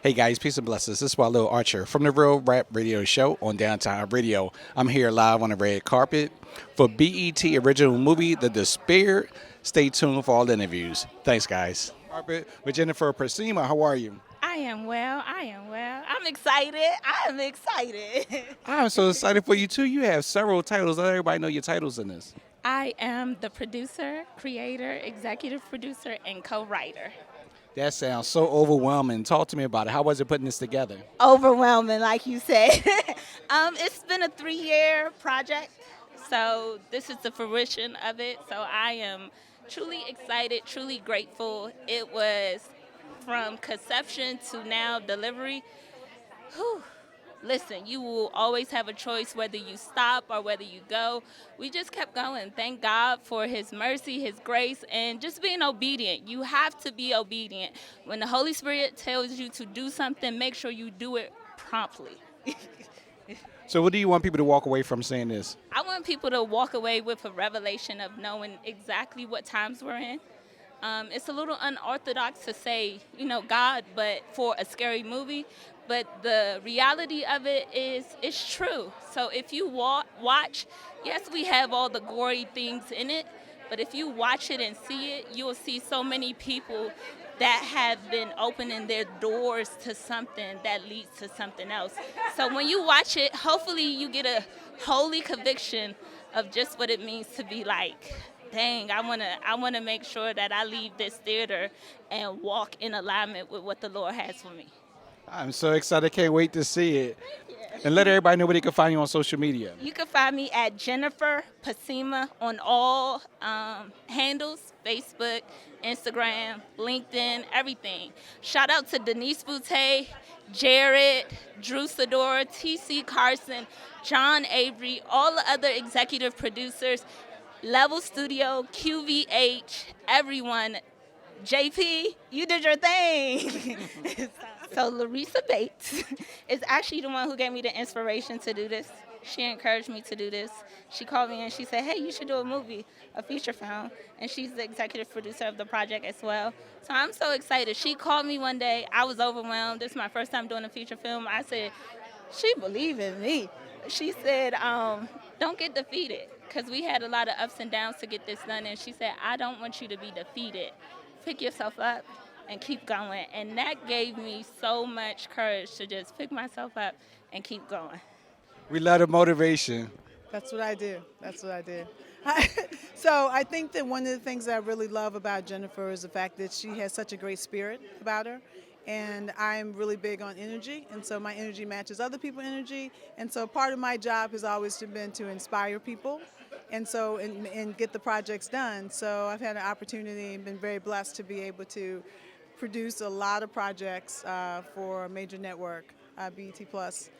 Hey guys, peace and blessings. This is Walil Archer from the Real Rap Radio Show on Downtown Radio. I'm here live on the red carpet for BET original movie The Despair. Stay tuned for all the interviews. Thanks, guys. Carpet with Jennifer Pessima. How are you? I am well. I am well. I'm excited. I am excited. I'm so excited for you too. You have several titles. Let everybody know your titles in this. I am the producer, creator, executive producer, and co-writer. That sounds so overwhelming. Talk to me about it. How was it putting this together? Overwhelming, like you said. It's been a 3-year project, so this is the fruition of it. So I am truly excited, truly grateful. It was from conception to now delivery. Whew. Listen, you will always have a choice whether you stop or whether you go. We just kept going. Thank God for His mercy, His grace, and just being obedient. You have to be obedient. When the Holy Spirit tells you to do something, make sure you do it promptly. So what do you want people to walk away from saying this? I want people to walk away with a revelation of knowing exactly what times we're in. It's a little unorthodox to say, God, but for a scary movie. But the reality of it is, it's true. So if you watch, yes, we have all the gory things in it, but if you watch it and see it, you'll see so many people that have been opening their doors to something that leads to something else. So when you watch it, hopefully you get a holy conviction of just what it means to be like, dang, I wanna make sure that I leave this theater and walk in alignment with what the Lord has for me. I'm so excited. Can't wait to see it. And let everybody know where they can find you on social media. You can find me at Jennifer Pessima on all handles, Facebook, Instagram, LinkedIn, everything. Shout out to Denise Boutte, Jared, Drew Sador, TC Carson, John Avery, all the other executive producers, Level Studio, QVH, everyone. JP, you did your thing. So Larissa Bates is actually the one who gave me the inspiration to do this. She encouraged me to do this. She called me and she said, hey, you should do a movie, a feature film. And she's the executive producer of the project as well. So I'm so excited. She called me one day. I was overwhelmed. This is my first time doing a feature film. I said, she believed in me. She said, don't get defeated, because we had a lot of ups and downs to get this done. And she said, I don't want you to be defeated. Pick yourself up and keep going. And that gave me so much courage to just pick myself up and keep going. We love the motivation. That's what I do. That's what I do. So I think that one of the things that I really love about Jennifer is the fact that she has such a great spirit about her. And I'm really big on energy, and so my energy matches other people's energy. And so part of my job has always been to inspire people and so and get the projects done. So I've had an opportunity and been very blessed to be able to produce a lot of projects for a major network, BET Plus,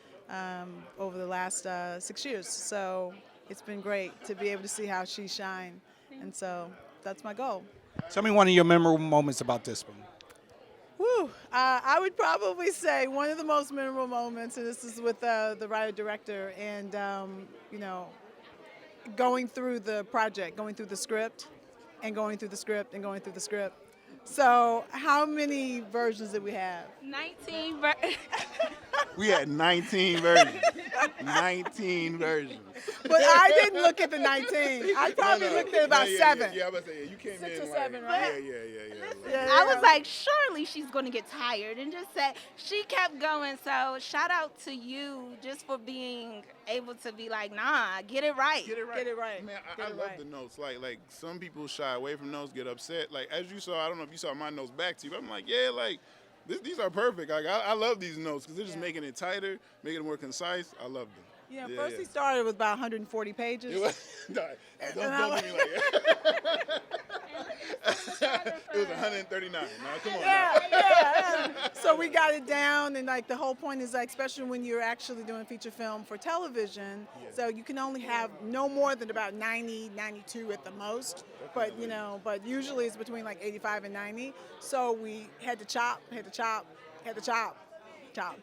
over the last 6 years. So it's been great to be able to see how she shine. And so that's my goal. Tell me one of your memorable moments about this one. Woo. I would probably say one of the most memorable moments, and this is with the writer-director, and going through the project, going through the script, and going through the script, and going through the script. So how many versions did we have? 19 We had 19 versions. 19 versions. But I didn't look at the 19. I probably looked at about 7. Yeah, I was about to say, you came 6 in or 7, like, right? Yeah. I was like, surely she's going to get tired, and just said, she kept going. So shout out to you just for being able to be like, nah, get it right. Get it right. Get it right. Man, Get I it love right. the notes. Like some people shy away from notes, get upset. Like as you saw, I don't know if you saw my notes back to you, but I'm like, yeah, like these are perfect. Like I love these notes because they're just making it tighter, making it more concise. I love them. First he started with about 140 pages. It was, don't do me like that. It was 139. Now come on. Yeah. So we got it down, and like the whole point is like, especially when you're actually doing feature film for television, so you can only have no more than about 90, 92 at the most. But but usually it's between like 85 and 90. So we had to chop.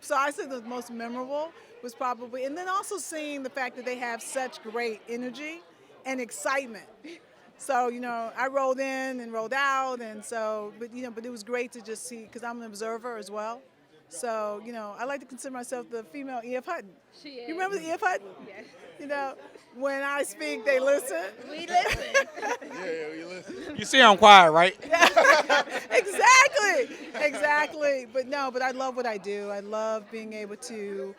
So I said the most memorable was probably, and then also seeing the fact that they have such great energy and excitement. So, I rolled in and rolled out, and so, but it was great to just see, because I'm an observer as well. So, I like to consider myself the female E.F. Hutton. She is. You remember the E.F. Hutton? Yes. When I speak, they listen. We listen. Yeah, we listen. You see I'm quiet, right? Exactly. But I love what I do. I love being able to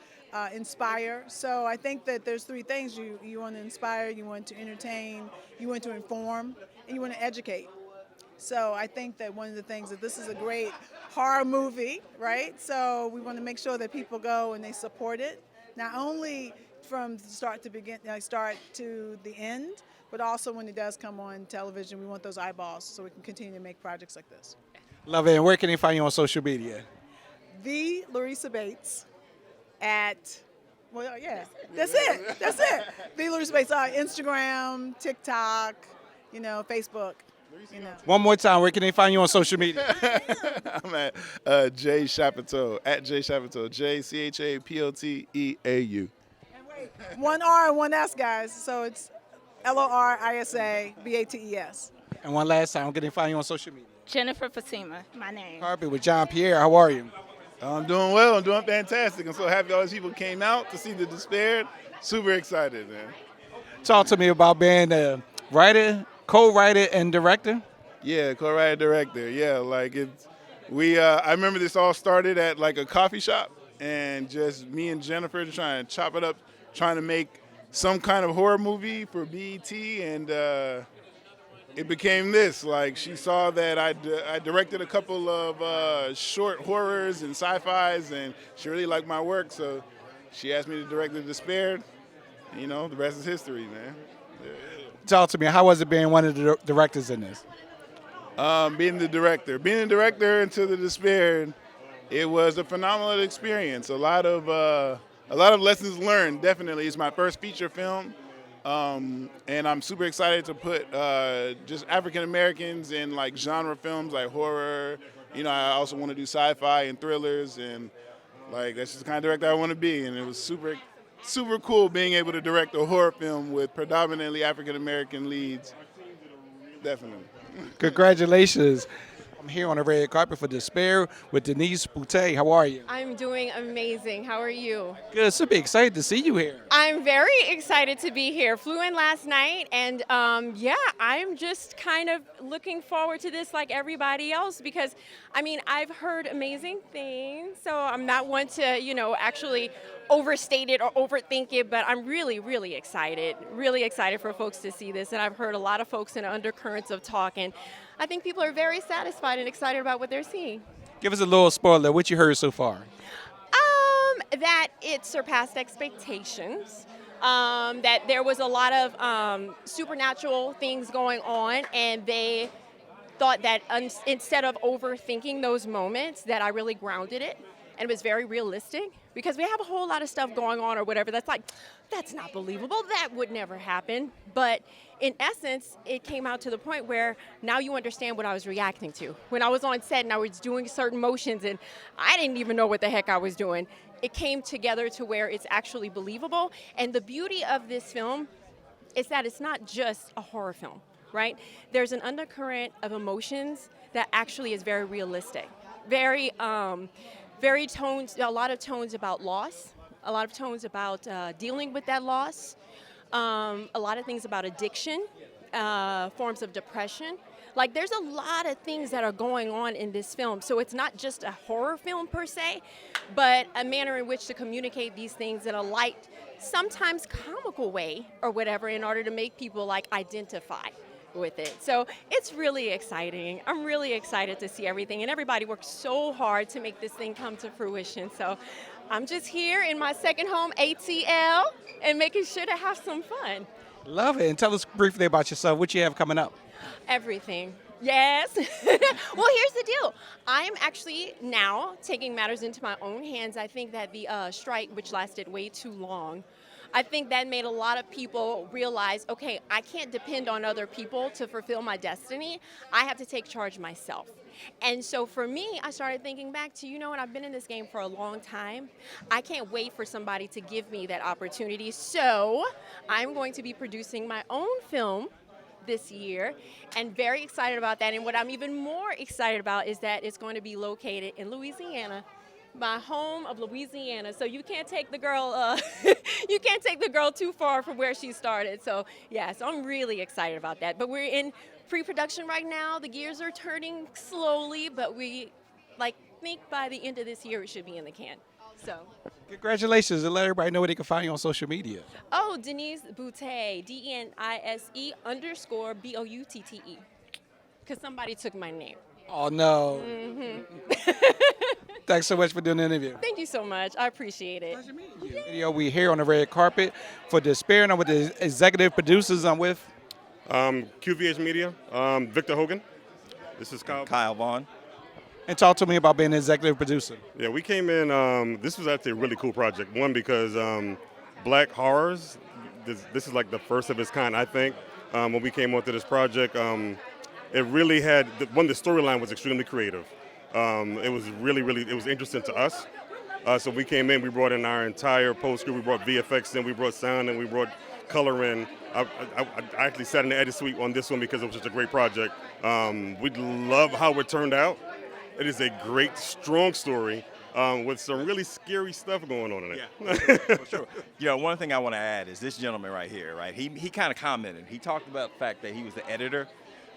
inspire. So I think that there's three things. You want to inspire, you want to entertain, you want to inform, and you want to educate. So I think that one of the things that this is a great horror movie, right? So we want to make sure that people go and they support it, not only from start to the end, but also when it does come on television, we want those eyeballs so we can continue to make projects like this. Love it. And where can they find you on social media? The Larissa Bates that's it. The Larissa Bates, Instagram, TikTok, Facebook. One more time, where can they find you on social media? I'm at Jay Chapoteau, at Jay Chapoteau, JCHAPOTEAU. One R and one S, guys. So it's LORISABATES. And one last time, where can they find you on social media? Jennifer Pessima, my name. Carpet with John Pierre. How are you? I'm doing well. I'm doing fantastic. I'm so happy all these people came out to see The Despaired. Super excited, man. Talk to me about being a writer, co-writer, and director. Yeah, co-writer director. Yeah, like I remember this all started at like a coffee shop, and just me and Jennifer just trying to chop it up, trying to make some kind of horror movie for BET, and it became this. Like, she saw that I directed a couple of short horrors and sci-fis, and she really liked my work, so she asked me to direct The Despaired. The rest is history, man. Yeah. Talk to me. How was it being one of the directors in this? Being the director into The Despaired, it was a phenomenal experience. A lot of lessons learned. Definitely, it's my first feature film, and I'm super excited to put just African Americans in like genre films like horror. I also want to do sci-fi and thrillers, and like that's just the kind of director I want to be. And it was super cool being able to direct a horror film with predominantly African American leads. Definitely. Congratulations. I'm here on the red carpet for Despair with Denise Boutte. How are you? I'm doing amazing. How are you? Good. Super excited to see you here. I'm very excited to be here. Flew in last night, and I'm just kind of looking forward to this like everybody else because, I've heard amazing things, so I'm not one to, actually overstate it or overthink it, but I'm really, really excited for folks to see this, and I've heard a lot of folks in undercurrents of talk, and I think people are very satisfied and excited about what they're seeing. Give us a little spoiler. What you heard so far? That it surpassed expectations. That there was a lot of supernatural things going on, and they thought that instead of overthinking those moments, that I really grounded it, and it was very realistic. Because we have a whole lot of stuff going on or whatever that's like, that's not believable, that would never happen. But in essence, it came out to the point where now you understand what I was reacting to. When I was on set and I was doing certain motions and I didn't even know what the heck I was doing, it came together to where it's actually believable. And the beauty of this film is that it's not just a horror film, right? There's an undercurrent of emotions that actually is very realistic. Very tones, a lot of tones about loss, a lot of tones about dealing with that loss, a lot of things about addiction, forms of depression. Like, there's a lot of things that are going on in this film. So it's not just a horror film per se, but a manner in which to communicate these things in a light, sometimes comical way or whatever, in order to make people like identify with it. So it's really exciting. I'm really excited to see everything, and everybody worked so hard to make this thing come to fruition. So I'm just here in my second home, ATL, and making sure to have some fun. Love it. And tell us briefly about yourself. What you have coming up? Everything. Yes. Well, here's the deal. I'm actually now taking matters into my own hands. I think that the strike, which lasted way too long, I think that made a lot of people realize, okay, I can't depend on other people to fulfill my destiny. I have to take charge myself. And so for me, I started thinking back to, what I've been in this game for a long time. I can't wait for somebody to give me that opportunity. So I'm going to be producing my own film this year, and very excited about that. And what I'm even more excited about is that it's going to be located in Louisiana. my home of Louisiana. So you can't take the girl, you can't take the girl too far from where she started. So yeah, so I'm really excited about that. But we're in pre-production right now. The gears are turning slowly, but we think by the end of this year it should be in the can. So. Congratulations, and let everybody know where they can find you on social media. Oh, Denise Boutte, DENISE_BOUTTE. Because somebody took my name. Oh, no. Thanks so much for doing the interview. Thank you so much. I appreciate it. Pleasure meeting you. Video, we here on the red carpet for Despair, and I'm with the executive producers. I'm with QVH Media, Victor Hogan. This is Kyle Vaughn. And talk to me about being an executive producer. Yeah, we came in, this was actually a really cool project. One, because Black Horrors, this is like the first of its kind, I think. When we came onto this project, it really had, the storyline was extremely creative. It was it was interesting to us. So we came in, we brought in our entire post crew, we brought VFX in, we brought sound in, we brought color in. I actually sat in the edit suite on this one because it was just a great project. We love how it turned out. It is a great, strong story with some really scary stuff going on in it. Yeah, for sure. Yeah, one thing I want to add is this gentleman right here, right? He kind of commented. He talked about the fact that he was the editor,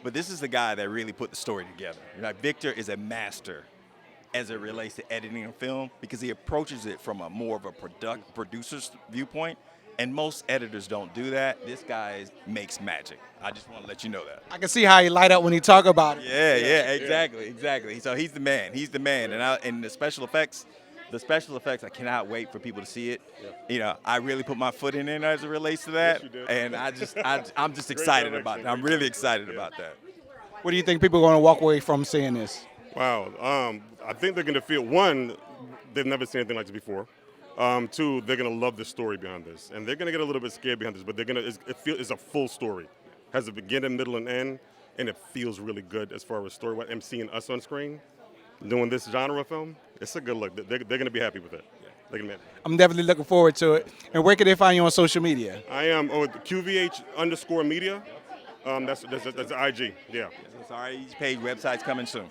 but this is the guy that really put the story together. Like, Victor is a master as it relates to editing a film because he approaches it from a more of a producer's viewpoint. And most editors don't do that. This guy makes magic. I just want to let you know that. I can see how he light up when he talk about it. Yeah, exactly. So he's the man. And the special effects, I cannot wait for people to see it. Yeah. You know, I really put my foot in it as it relates to that. Yes, and I'm just excited about it. I'm really excited about that. What do you think people are going to walk away from seeing this? Wow. I think they're going to feel, one, they've never seen anything like this before. Two, they're going to love the story behind this. And they're going to get a little bit scared behind this, but it's a full story. Has a beginning, middle, and end, and it feels really good as far as story. And seeing us on screen doing this genre film, it's a good look. They're going to be happy with it. Yeah. They're gonna be happy. I'm definitely looking forward to it. And where can they find you on social media? I am QVH_media. That's IG, yeah. Sorry, each page, website's coming soon.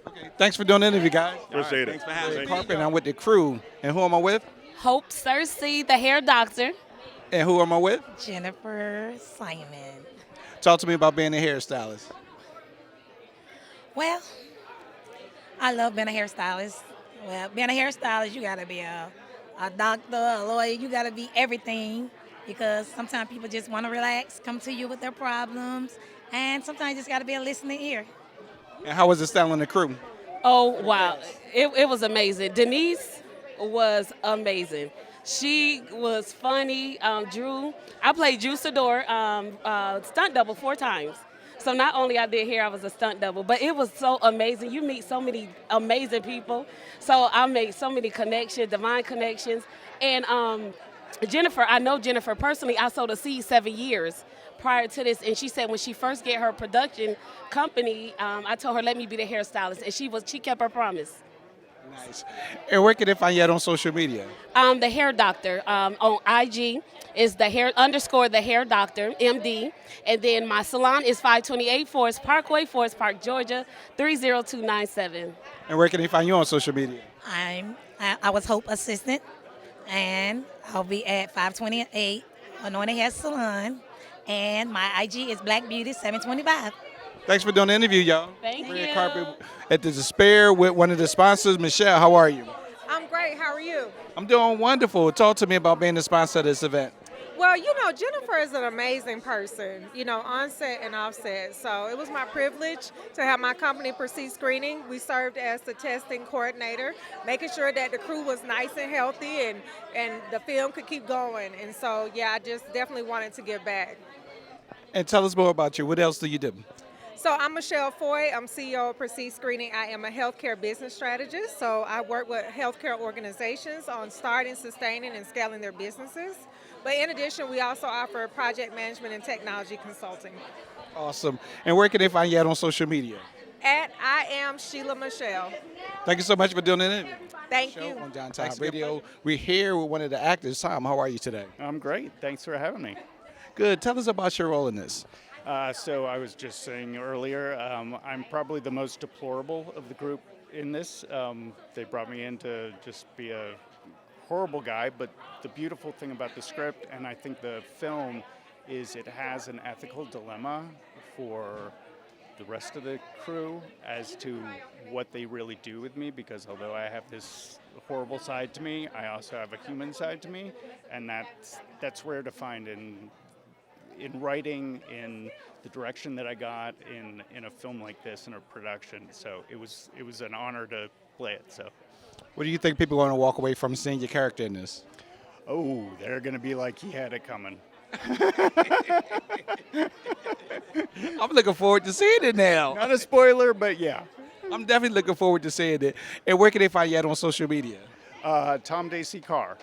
Okay, thanks for doing the interview, guys. Appreciate it. Thanks for having me. Carpet, I'm with the crew. And who am I with? Hope Cersei, the hair doctor. And who am I with? Jennifer Simon. Talk to me about being a hairstylist. Well, I love being a hairstylist. Well, being a hairstylist, you gotta be a doctor, a lawyer, you gotta be everything because sometimes people just wanna relax, come to you with their problems, and sometimes you just gotta be a listening ear. And how was it styling the crew? Oh, wow. It was amazing. Denise was amazing. She was funny. Drew, I played Drew Sador, stunt double 4 times. So not only I did hair, I was a stunt double, but it was so amazing. You meet so many amazing people. So I made so many connections, divine connections. And Jennifer, I know Jennifer personally. I sowed a seed 7 years prior to this, and she said when she first get her production company, I told her, let me be the hairstylist, and she kept her promise. Nice. And where can they find you at on social media? The hair doctor on IG is the hair doctor, MD, and then my salon is 528 Forest Parkway, Forest Park, Georgia, 30297. And where can they find you on social media? I was Hope Assistant, and I'll be at 528 Anointed Hair Salon. And my IG is Black Beauty 725. Thanks for doing the interview, y'all. Thank you. Red carpet at the Despair with one of the sponsors, Michelle. How are you? I'm great. How are you? I'm doing wonderful. Talk to me about being the sponsor of this event. Well, Jennifer is an amazing person, on set and off set. So it was my privilege to have my company proceed screening. We served as the testing coordinator, making sure that the crew was nice and healthy and the film could keep going. And so, yeah, I just definitely wanted to give back. And tell us more about you. What else do you do? So I'm Michelle Foy. I'm CEO of Proceed Screening. I am a healthcare business strategist. So I work with healthcare organizations on starting, sustaining, and scaling their businesses. But in addition, we also offer project management and technology consulting. Awesome. And where can they find you at on social media? At I am Sheila Michelle. Thank you so much for doing the interview. Thank you. On Downtown Radio. We're here with one of the actors. Tom, how are you today? I'm great. Thanks for having me. Good. Tell us about your role in this. So I was just saying earlier, I'm probably the most deplorable of the group in this, they brought me in to just be a horrible guy, but the beautiful thing about the script, and I think the film, is it has an ethical dilemma for the rest of the crew as to what they really do with me, because although I have this horrible side to me, I also have a human side to me, and that's rare to find in writing, in the direction that I got in a film like this, in a production. So it was an honor to play it. So. What do you think people are going to walk away from seeing your character in this? Oh, they're going to be like, he had it coming. I'm looking forward to seeing it now. Not a spoiler, but yeah. I'm definitely looking forward to seeing it. And where can they find you at on social media? Tom Dacey Carr.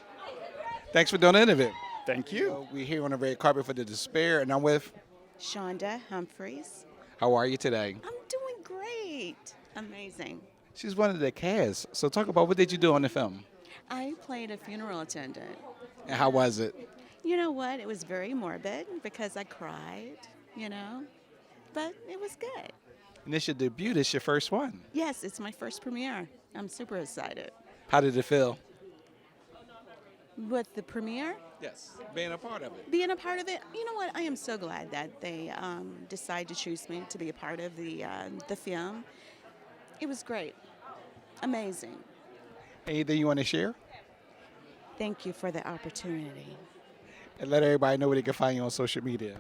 Thanks for doing the interview. Thank you. We're here on the red carpet for The Despair, and I'm with... Shonda Humphreys. How are you today? I'm doing great. Amazing. She's one of the cast. So talk about, what did you do on the film? I played a funeral attendant. And how was it? You know what? It was very morbid because I cried, but it was good. And this your debut. This your first one. Yes, it's my first premiere. I'm super excited. How did it feel? With the premiere? Yes, being a part of it. Being a part of it, you know what? I am so glad that they decided to choose me to be a part of the film. It was great. Amazing. Anything you want to share? Thank you for the opportunity. And let everybody know where they can find you on social media.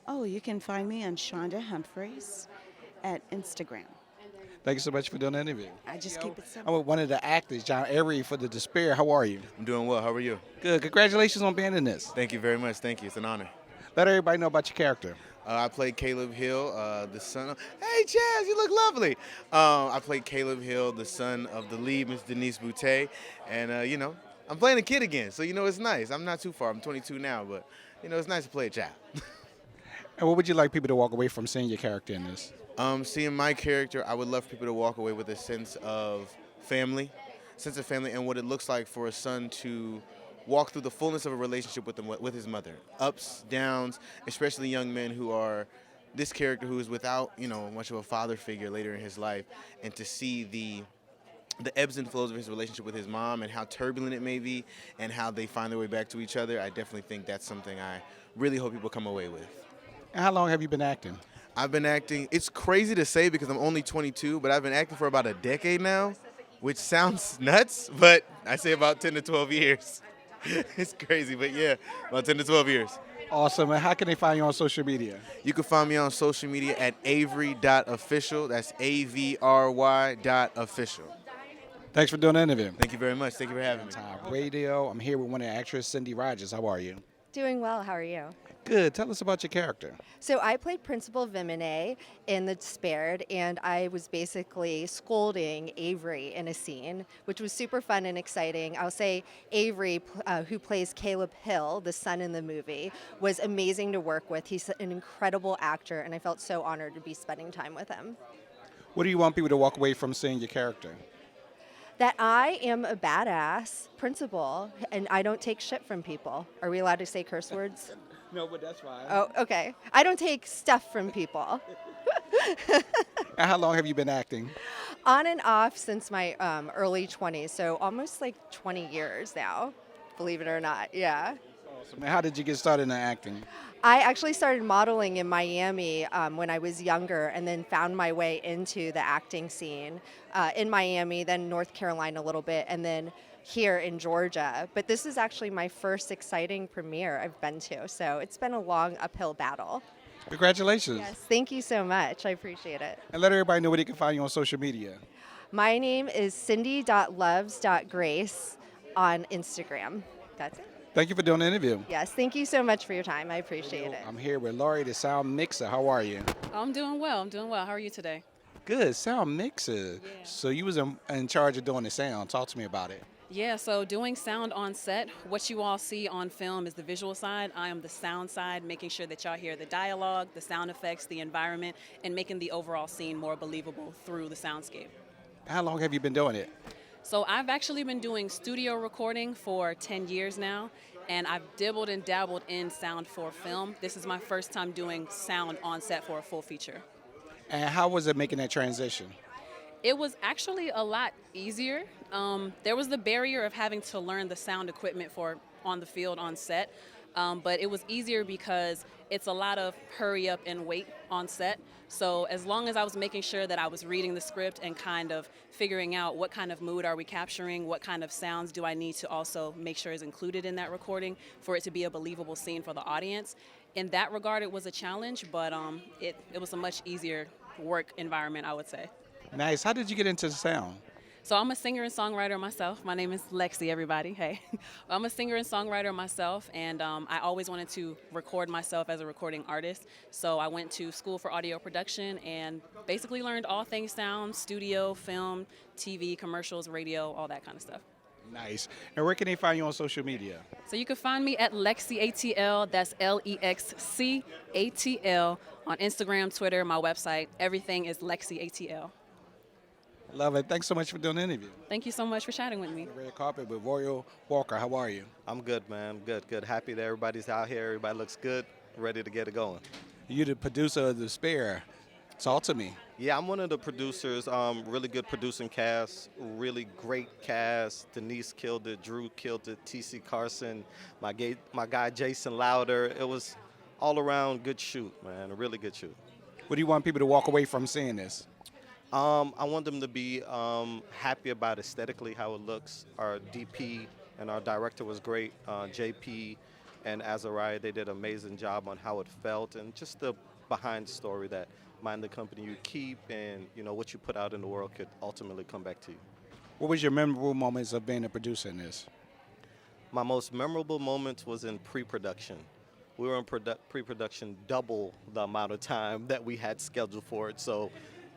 Oh, you can find me on Shonda Humphreys at Instagram. Thank you so much for doing the interview. I just keep it simple. I'm with one of the actors, John Avery, for The Despair. How are you? I'm doing well. How are you? Good. Congratulations on being in this. Thank you very much. Thank you. It's an honor. Let everybody know about your character. I played Caleb Hill, the son of... Hey, Chaz, you look lovely. I played Caleb Hill, the son of the lead, Miss Denise Boutte. And, I'm playing a kid again, so, it's nice. I'm not too far. I'm 22 now, but, it's nice to play a child. And what would you like people to walk away from seeing your character in this? Seeing my character, I would love people to walk away with a sense of family, and what it looks like for a son to walk through the fullness of a relationship with his mother. Ups, downs, especially young men who are this character who is without, much of a father figure later in his life, and to see the ebbs and flows of his relationship with his mom and how turbulent it may be and how they find their way back to each other, I definitely think that's something I really hope people come away with. And how long have you been acting? I've been acting, it's crazy to say because I'm only 22, but I've been acting for about a decade now, which sounds nuts, but I say about 10 to 12 years. It's crazy, but yeah, about 10 to 12 years. Awesome. And how can they find you on social media? You can find me on social media at avery.official. That's AVRY.official. Thanks for doing the interview. Thank you very much. Thank you for having me. RAPP Radio. I'm here with one of the actresses, Cindy Rogers. How are you? Doing well. How are you? Good. Tell us about your character. So I played Principal Vimine in The Despaired, and I was basically scolding Avery in a scene, which was super fun and exciting. I'll say Avery, who plays Caleb Hill, the son in the movie, was amazing to work with. He's an incredible actor, and I felt so honored to be spending time with him. What do you want people to walk away from seeing your character? That I am a badass principal, and I don't take shit from people. Are we allowed to say curse words? No, but that's fine. Oh, okay. I don't take stuff from people. And how long have you been acting? On and off since my early 20s, so almost like 20 years now, believe it or not, yeah. Awesome. And how did you get started in acting? I actually started modeling in Miami when I was younger, and then found my way into the acting scene in Miami, then North Carolina a little bit, and then here in Georgia. But this is actually my first exciting premiere I've been to, so it's been a long uphill battle. Congratulations. Yes, thank you so much. I appreciate it. And let everybody know where they can find you on social media. My name is cindy.loves.grace on Instagram. That's it. Thank you for doing the interview. Yes, thank you so much for your time. I appreciate it. I'm here with Laurie, the sound mixer. How are you? I'm doing well. How are you today? Good. Sound mixer. Yeah. So you was in charge of doing the sound. Talk to me about it. Yeah, so doing sound on set, what you all see on film is the visual side. I am the sound side, making sure that y'all hear the dialogue, the sound effects, the environment, and making the overall scene more believable through the soundscape. How long have you been doing it? So I've actually been doing studio recording for 10 years now, and I've dibbled and dabbled in sound for film. This is my first time doing sound on set for a full feature. And how was it making that transition? It was actually a lot easier. There was the barrier of having to learn the sound equipment for on the field, on set, but it was easier because it's a lot of hurry up and wait on set. So as long as I was making sure that I was reading the script and kind of figuring out what kind of mood are we capturing, what kind of sounds do I need to also make sure is included in that recording for it to be a believable scene for the audience. In that regard, it was a challenge, but it was a much easier work environment, I would say. Nice. How did you get into the sound? So I'm a singer and songwriter myself. My name is Lexi, everybody. Hey. I'm a singer and songwriter myself, and I always wanted to record myself as a recording artist. So I went to school for audio production and basically learned all things sound, studio, film, TV, commercials, radio, all that kind of stuff. Nice. And where can they find you on social media? So you can find me at Lexi ATL, that's LEXC ATL, on Instagram, Twitter, my website. Everything is Lexi ATL. Love it. Thanks so much for doing the interview. Thank you so much for chatting with me. Red carpet with Royal Walker. How are you? I'm good, man. Good. Happy that everybody's out here. Everybody looks good, ready to get it going. You're the producer of Despair. Talk to me. Yeah, I'm one of the producers. Really good producing cast. Really great cast. Denise killed it. Drew killed it. T.C. Carson. My guy Jason Louder. It was all around good shoot, man. A really good shoot. What do you want people to walk away from seeing this? I want them to be happy about aesthetically how it looks. Our DP and our director was great. JP and Azariah, they did an amazing job on how it felt and just the behind story that mind the company you keep and what you put out in the world could ultimately come back to you. What was your memorable moments of being a producer in this? My most memorable moments was in pre-production. We were in pre-production double the amount of time that we had scheduled for it. So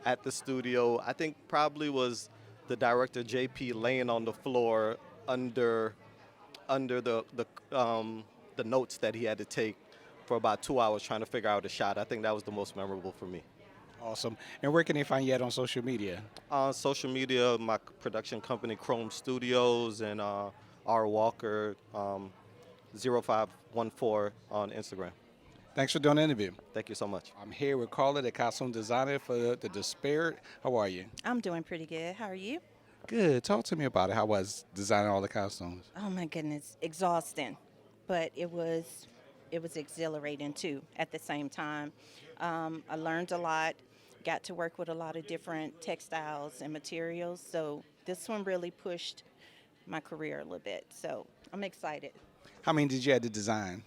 at the studio, I think probably was the director JP laying on the floor under the notes that he had to take for about 2 hours trying to figure out a shot. I think that was the most memorable for me. Awesome. And where can they find you at on social media? On social media, my production company, Chrome Studios, and R. Walker 0514 on Instagram. Thanks for doing the interview. Thank you so much. I'm here with Carla, the costume designer for the Despair. How are you? I'm doing pretty good. How are you? Good. Talk to me about it. How was designing all the costumes? Oh my goodness, exhausting, but it was exhilarating too at the same time. I learned a lot, got to work with a lot of different textiles and materials, so this one really pushed my career a little bit, so I'm excited. How many did you have to design?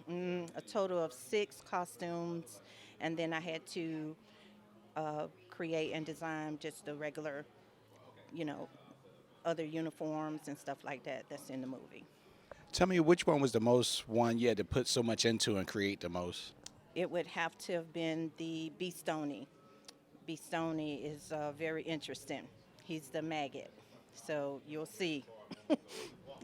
A total of 6 costumes, and then I had to create and design just the regular, other uniforms and stuff like that that's in the movie. Tell me which one was the most one you had to put so much into and create the most? It would have to have been the Beastoni. Beastoni is very interesting. He's the maggot, so you'll see.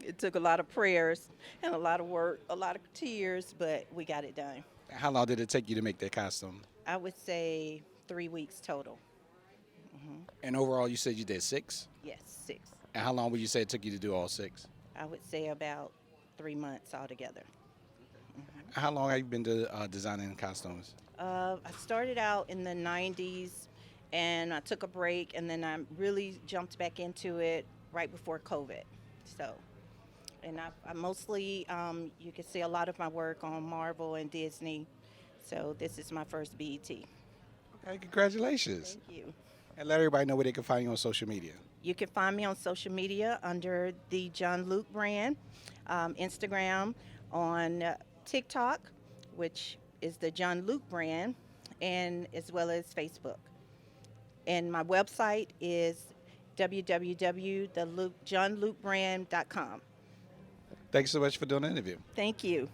It took a lot of prayers and a lot of work, a lot of tears, but we got it done. How long did it take you to make that costume? I would say 3 weeks total. And overall, you said you did 6? Yes, 6. And how long would you say it took you to do all 6? I would say about 3 months altogether. How long have you been designing costumes? I started out in the 90s, and I took a break, and then I really jumped back into it right before COVID. So, and I mostly, you can see a lot of my work on Marvel and Disney. So this is my first BET. Okay, congratulations. Thank you. And let everybody know where they can find you on social media. You can find me on social media under the John Luke brand, Instagram, on TikTok, which is the John Luke brand, and as well as Facebook. And my website is www.johnlukebrand.com. Thanks so much for doing the interview. Thank you.